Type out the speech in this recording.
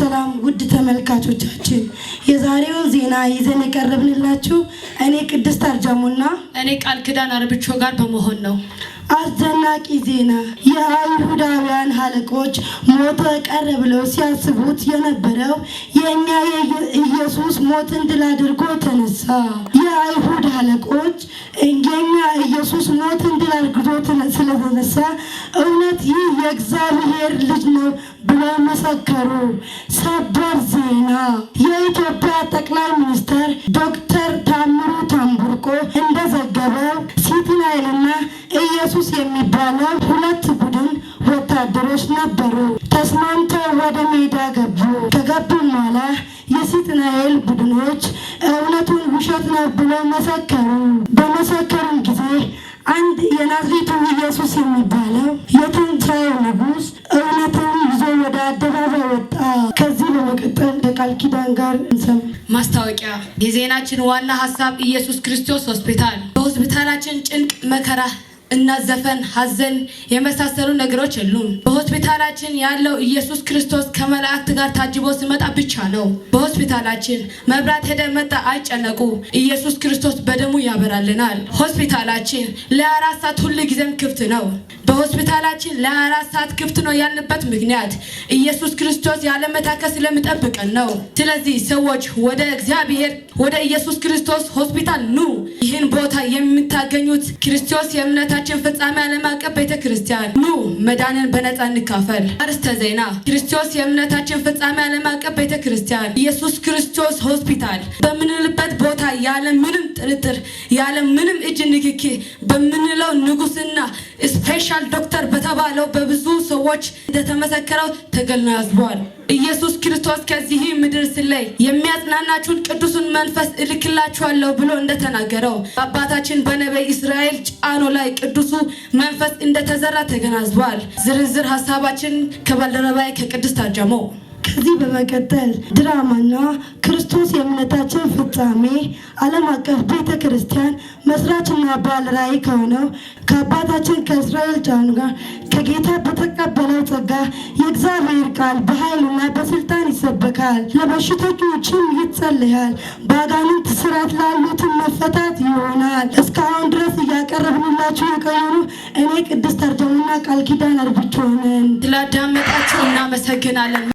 ሰላም ውድ ተመልካቾቻችን፣ የዛሬው ዜና ይዘን የቀረብንላችሁ እኔ ቅድስት አርጃሙና እኔ ቃል ኪዳን አርብቾ ጋር በመሆን ነው። አስደናቂ ዜና! የአይሁዳውያን አለቆች ሞተ ቀረ ብለው ሲያስቡት የነበረው የእኛ የኢየሱስ ሞትን ድል አድርጎ ተነሳ። የአይሁድ አለቆች የእኛ ኢየሱስ ሞትን ድል አድርጎ ስለተነሳ እውነት ይህ የእግዚአብሔር ልጅ ነው ብለው መሰከሩ። ሰበር ዜና! የኢትዮጵያ ጠቅላይ ሚኒስትር ዶክተር ታምሩ ታምቡርቆ እንደዘገበው ሲቲናይልና ኢየሱስ የሚባለው ሁለት ቡድን ወታደሮች ነበሩ። ተስማምተው ወደ ሜዳ ገቡ። ከገቡ በኋላ የሲቲናይል ቡድኖች እውነቱን ውሸት ነው ብለው መሰከሩ። በመሰከሩም ጊዜ አንድ የናዝሬቱ ኢየሱስ የሚባለው የትንሣኤው ንጉሥ እውነትን ይዞ ወደ አደባባይ ወጣ። ከዚህ በመቀጠል ከቃል ኪዳን ጋር እንሰማ። ማስታወቂያ። የዜናችን ዋና ሀሳብ ኢየሱስ ክርስቶስ ሆስፒታል። በሆስፒታላችን ጭንቅ፣ መከራ እና ዘፈን፣ ሀዘን የመሳሰሉ ነገሮች የሉም። በሆስፒታላችን ያለው ኢየሱስ ክርስቶስ ከመላእክት ጋር ታጅቦ ሲመጣ ብቻ ነው። በሆስፒታላችን መብራት ሄደ መጣ አይጨነቁ። ኢየሱስ ክርስቶስ በደሙ ያበራልናል። ሆስፒታላችን ለ24 ሰዓት ሁሉ ጊዜም ክፍት ነው። በሆስፒታላችን ለ24 ሰዓት ክፍት ነው ያልንበት ምክንያት ኢየሱስ ክርስቶስ ያለመታከት ስለሚጠብቀን ነው። ስለዚህ ሰዎች ወደ እግዚአብሔር ወደ ኢየሱስ ክርስቶስ ሆስፒታል ኑ። ይህን ቦታ የምታገኙት ክርስቶስ የእምነታችን ፍጻሜ ዓለም አቀፍ ቤተክርስቲያን ኑ። መዳንን በነፃ እንካፈል። አርስተ ዜና። ክርስቶስ የእምነታችን ፍጻሜ ዓለም አቀፍ ቤተክርስቲያን ኢየሱስ ክርስቶስ ሆስፒታል በምንልበት ቦታ ያለ ምንም ጥርጥር ያለ ምንም እጅ ንክኪ በምንለው ንጉስና ስፔሻል ዶክተር በተባለው በብዙ ሰዎች እንደተመሰከረው ተገናዝቧል። ኢየሱስ ክርስቶስ ከዚህ ምድር ስለይ የሚያጽናናችሁን ቅዱሱን መንፈስ እልክላችኋለሁ ብሎ እንደተናገረው አባታችን በነቢይ እስራኤል ጫኖ ላይ ቅዱሱ መንፈስ እንደተዘራ ተገናዝቧል። ዝርዝር ሀሳባችን ከባልደረባዬ ከቅድስት አርጃሞ። ከዚህ በመቀጠል ድራማና ክርስቶስ የእምነታችን ፍጻሜ ዓለም አቀፍ ቤተ ክርስቲያን መስራችና ባለራዕይ ከሆነው ከአባታችን ከእስራኤል ጫኑ ጋር ከጌታ በተቀበለው ጸጋ የእግዚአብሔር ቃል በኃይልና በስልጣን ይሰበካል። ለበሽተኞችም ይጸልያል። በአጋንንት ስራት ላሉትም መፈታት ይሆናል። እስካሁን ድረስ እያቀረብንላችሁ የቆየኑ እኔ ቅድስት አርጃሙና ቃል ኪዳን አርብቾ ነን። ስላዳመጣችሁ እናመሰግናለን።